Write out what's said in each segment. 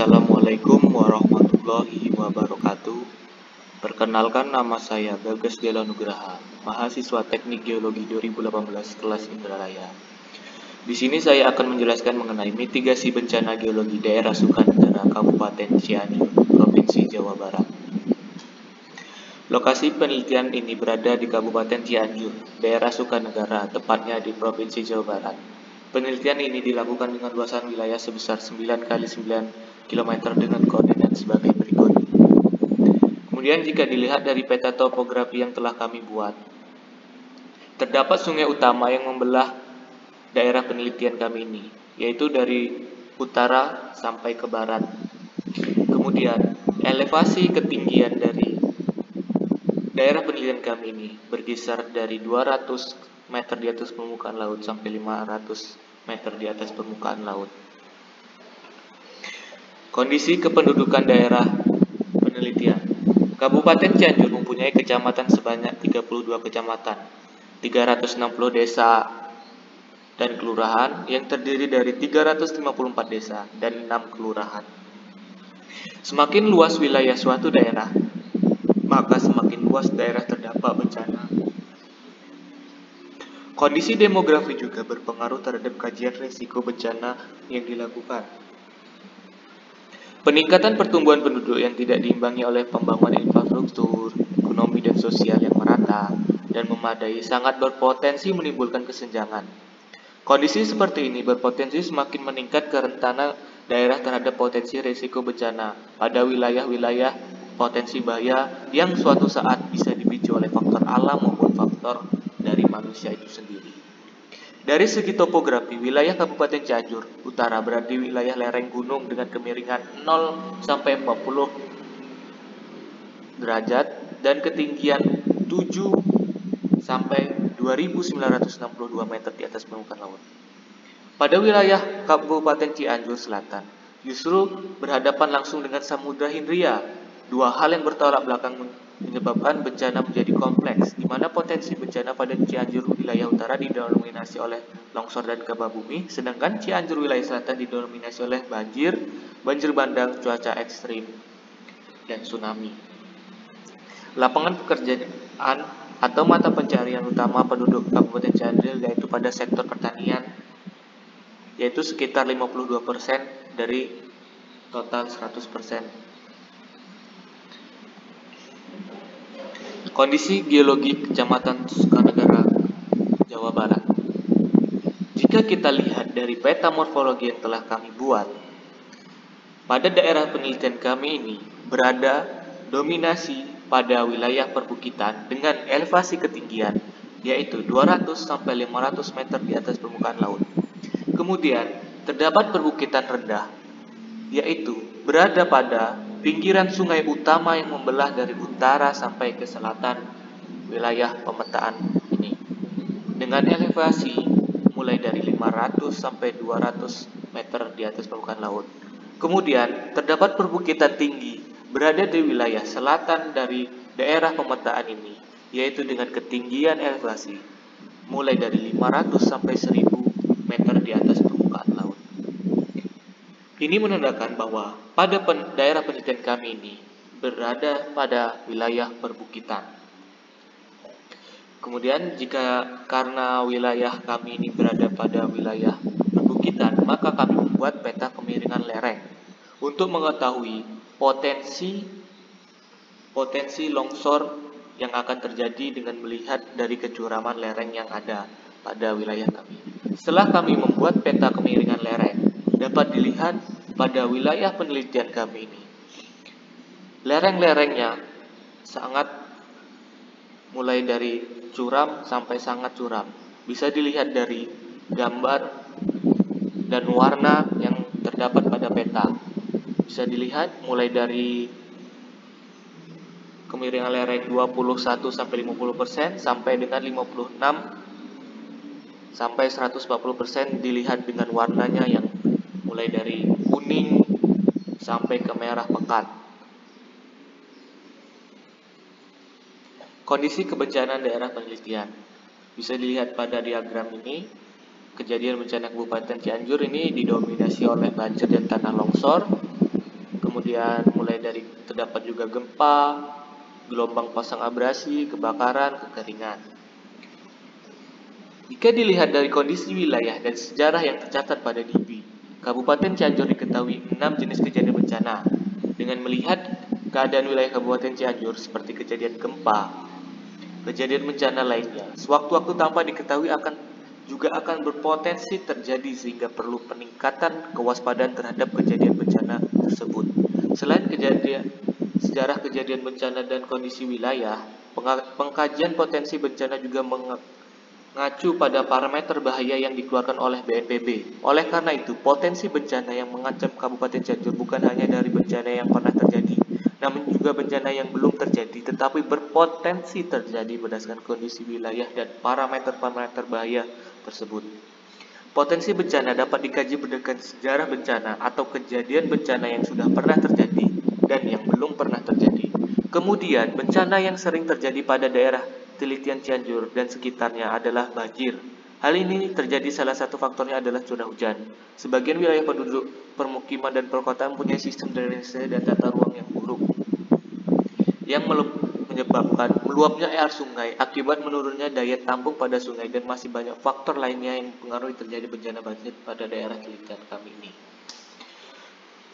Assalamualaikum warahmatullahi wabarakatuh. Perkenalkan, nama saya Bagas Dela Nugraha, mahasiswa Teknik Geologi 2018 kelas Indralaya. Di sini saya akan menjelaskan mengenai mitigasi bencana geologi daerah Sukanegara, Kabupaten Cianjur, Provinsi Jawa Barat. Lokasi penelitian ini berada di Kabupaten Cianjur, daerah Sukanegara, tepatnya di Provinsi Jawa Barat. Penelitian ini dilakukan dengan luasan wilayah sebesar 9 kali 9 km dengan koordinat sebagai berikut. Kemudian jika dilihat dari peta topografi yang telah kami buat, terdapat sungai utama yang membelah daerah penelitian kami ini, yaitu dari utara sampai ke barat. Kemudian elevasi ketinggian dari daerah penelitian kami ini berkisar dari 200 meter di atas permukaan laut sampai 500 meter di atas permukaan laut. Kondisi kependudukan daerah penelitian. Kabupaten Cianjur mempunyai kecamatan sebanyak 32 kecamatan, 360 desa dan kelurahan yang terdiri dari 354 desa dan 6 kelurahan. Semakin luas wilayah suatu daerah, maka semakin luas daerah terdampak bencana. Kondisi demografi juga berpengaruh terhadap kajian risiko bencana yang dilakukan. Peningkatan pertumbuhan penduduk yang tidak diimbangi oleh pembangunan infrastruktur, ekonomi dan sosial yang merata dan memadai sangat berpotensi menimbulkan kesenjangan. Kondisi seperti ini berpotensi semakin meningkat kerentanan daerah terhadap potensi risiko bencana pada wilayah-wilayah potensi bahaya yang suatu saat bisa dipicu oleh faktor alam maupun faktor dari manusia itu sendiri. Dari segi topografi, wilayah Kabupaten Cianjur Utara berada di wilayah lereng gunung dengan kemiringan 0 sampai 40 derajat dan ketinggian 7 sampai 2962 meter di atas permukaan laut. Pada wilayah Kabupaten Cianjur Selatan, justru berhadapan langsung dengan Samudra Hindia. Dua hal yang bertolak belakang menyebabkan bencana menjadi kompleks, di mana potensi bencana pada Cianjur wilayah utara didominasi oleh longsor dan gempa bumi, sedangkan Cianjur wilayah selatan didominasi oleh banjir bandang, cuaca ekstrim, dan tsunami. Lapangan pekerjaan atau mata pencarian utama penduduk Kabupaten Cianjur yaitu pada sektor pertanian, yaitu sekitar 52% dari total 100%. Kondisi geologi Kecamatan Sukanegara, Jawa Barat. Jika kita lihat dari peta morfologi yang telah kami buat, pada daerah penelitian kami ini berada dominasi pada wilayah perbukitan dengan elevasi ketinggian yaitu 200 sampai 500 meter di atas permukaan laut. Kemudian terdapat perbukitan rendah yaitu berada pada pinggiran sungai utama yang membelah dari utara sampai ke selatan wilayah pemetaan ini dengan elevasi mulai dari 500 sampai 200 meter di atas permukaan laut. Kemudian terdapat perbukitan tinggi berada di wilayah selatan dari daerah pemetaan ini, yaitu dengan ketinggian elevasi mulai dari 500 sampai 1000 meter di atas permukaan laut. Ini menandakan bahwa pada daerah penelitian kami ini berada pada wilayah perbukitan. Kemudian jika karena wilayah kami ini berada pada wilayah perbukitan, maka kami membuat peta kemiringan lereng untuk mengetahui potensi longsor yang akan terjadi dengan melihat dari kecuraman lereng yang ada pada wilayah kami. Setelah kami membuat peta kemiringan lereng, dapat dilihat pada wilayah penelitian kami ini. Lereng-lerengnya sangat mulai dari curam sampai sangat curam. Bisa dilihat dari gambar dan warna yang terdapat pada peta. Bisa dilihat mulai dari kemiringan lereng 21 sampai 50% sampai dengan 56 sampai 140% dilihat dengan warnanya yang mulai dari kuning sampai ke merah pekat. Kondisi kebencanaan daerah penelitian bisa dilihat pada diagram ini. Kejadian bencana Kabupaten Cianjur ini didominasi oleh banjir dan tanah longsor. penelitian mulai dari terdapat juga gempa, gelombang pasang abrasi, kebakaran, kekeringan. Jika dilihat dari kondisi wilayah dan sejarah yang tercatat pada DIPI, Kabupaten Cianjur diketahui 6 jenis kejadian bencana. Dengan melihat keadaan wilayah Kabupaten Cianjur seperti kejadian gempa, kejadian bencana lainnya, sewaktu-waktu tanpa diketahui juga akan berpotensi terjadi sehingga perlu peningkatan kewaspadaan terhadap kejadian bencana tersebut. Selain sejarah kejadian bencana dan kondisi wilayah, pengkajian potensi bencana juga mengacu pada parameter bahaya yang dikeluarkan oleh BNPB. Oleh karena itu, potensi bencana yang mengancam Kabupaten Cianjur bukan hanya dari bencana yang pernah terjadi, namun juga bencana yang belum terjadi tetapi berpotensi terjadi berdasarkan kondisi wilayah dan parameter-parameter bahaya tersebut. Potensi bencana dapat dikaji berdasarkan sejarah bencana atau kejadian bencana yang sudah pernah terjadi dan yang belum pernah terjadi. Kemudian, bencana yang sering terjadi pada daerah Telitian Cianjur dan sekitarnya adalah banjir. Hal ini terjadi salah satu faktornya adalah curah hujan. Sebagian wilayah penduduk permukiman dan perkotaan mempunyai sistem drainase dan tata ruang yang buruk, yang menyebabkan meluapnya air sungai akibat menurunnya daya tampung pada sungai dan masih banyak faktor lainnya yang mempengaruhi terjadi bencana banjir pada daerah penelitian kami ini.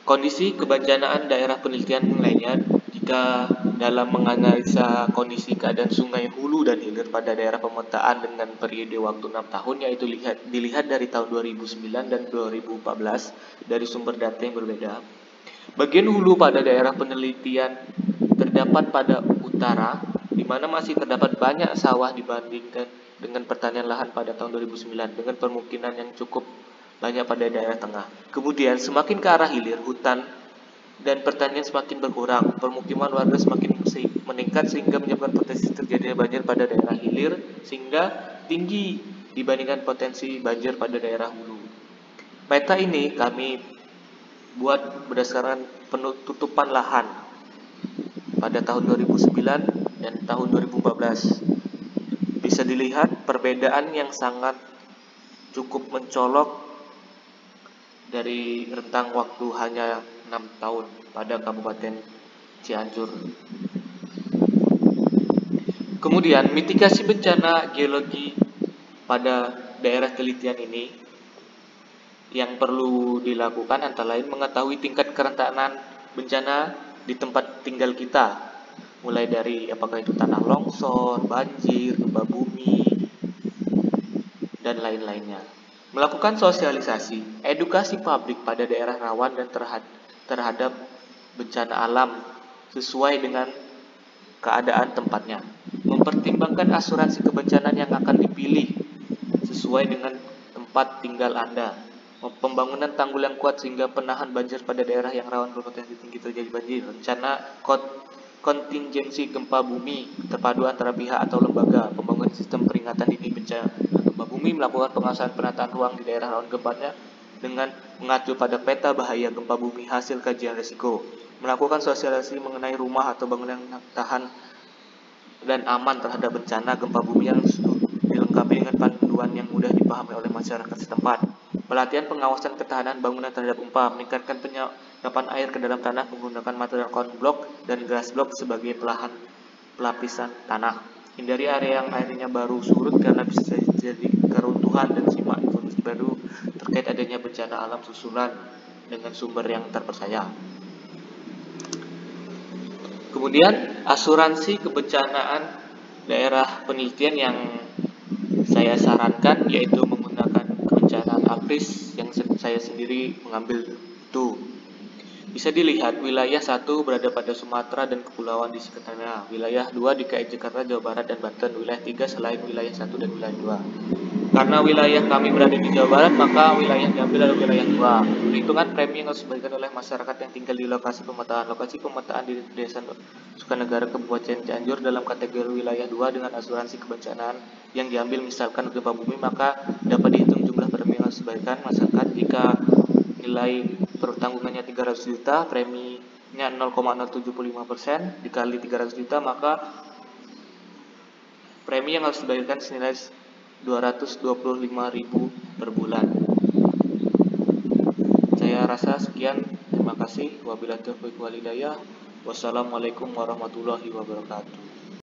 Kondisi kebencanaan daerah penelitian lainnya, jika dalam menganalisa kondisi keadaan sungai hulu dan hilir pada daerah pemetaan dengan periode waktu 6 tahun, yaitu dilihat dari tahun 2009 dan 2014 dari sumber data yang berbeda. Bagian hulu pada daerah penelitian terdapat pada utara, di mana masih terdapat banyak sawah dibandingkan dengan pertanian lahan pada tahun 2009 dengan permukiman yang cukup banyak pada daerah tengah. Kemudian semakin ke arah hilir, hutan dan pertanian semakin berkurang, permukiman warga semakin meningkat sehingga menyebabkan potensi terjadinya banjir pada daerah hilir sehingga tinggi dibandingkan potensi banjir pada daerah hulu. Peta ini kami buat berdasarkan penutupan lahan pada tahun 2009 dan tahun 2014. Bisa dilihat perbedaan yang sangat cukup mencolok dari rentang waktu hanya 6 tahun pada Kabupaten Cianjur. Kemudian, mitigasi bencana geologi pada daerah telitian ini yang perlu dilakukan antara lain mengetahui tingkat kerentanan bencana di tempat tinggal kita, mulai dari apakah itu tanah longsor, banjir, gempa bumi, dan lain-lainnya. Melakukan sosialisasi, edukasi publik pada daerah rawan dan terhadap bencana alam sesuai dengan keadaan tempatnya. Mempertimbangkan asuransi kebencanaan yang akan dipilih sesuai dengan tempat tinggal Anda. Pembangunan tanggul yang kuat sehingga penahan banjir pada daerah yang rawan berpotensi tinggi terjadi banjir. Rencana kontingensi gempa bumi terpadu antara pihak atau lembaga. Pembangunan sistem peringatan dini bencana gempa bumi, melakukan pengawasan penataan ruang di daerah rawan gempanya dengan mengacu pada peta bahaya gempa bumi hasil kajian risiko. Melakukan sosialisasi mengenai rumah atau bangunan yang tahan dan aman terhadap bencana gempa bumi yang dilengkapi dengan panduan yang mudah dipahami oleh masyarakat setempat. Pelatihan pengawasan ketahanan bangunan terhadap gempa, meningkatkan penyerapan air ke dalam tanah menggunakan material konblok dan grass block sebagai pelapisan tanah. Hindari area yang airnya baru surut karena bisa terjadi keruntuhan, dan simak informasi baru terkait adanya bencana alam susulan dengan sumber yang terpercaya. Kemudian asuransi kebencanaan daerah penelitian yang saya sarankan yaitu menggunakan kebencanaan APRIS yang saya sendiri mengambil itu. Bisa dilihat wilayah 1 berada pada Sumatera dan kepulauan di sekitarnya, wilayah 2 DKI Jakarta, Jawa Barat, dan Banten, wilayah 3 selain wilayah 1 dan wilayah 2. Karena wilayah kami berada di Jawa Barat, maka wilayah yang diambil adalah wilayah 2. Perhitungan premi yang harus diberikan oleh masyarakat yang tinggal di lokasi pemetaan. Lokasi pemetaan di Desa Sukanegara, Kabupaten Cianjur dalam kategori wilayah 2 dengan asuransi kebencanaan yang diambil misalkan gempa bumi, maka dapat dihitung jumlah premi yang harus diberikan masyarakat. Jika nilai pertanggungannya 300 juta, preminya 0,075%, dikali 300 juta, maka premi yang harus dibayarkan senilai 225.000 per bulan. Saya rasa sekian, terima kasih. kasih. Wabillahi taufiq wal hidayah. Wassalamualaikum warahmatullahi wabarakatuh.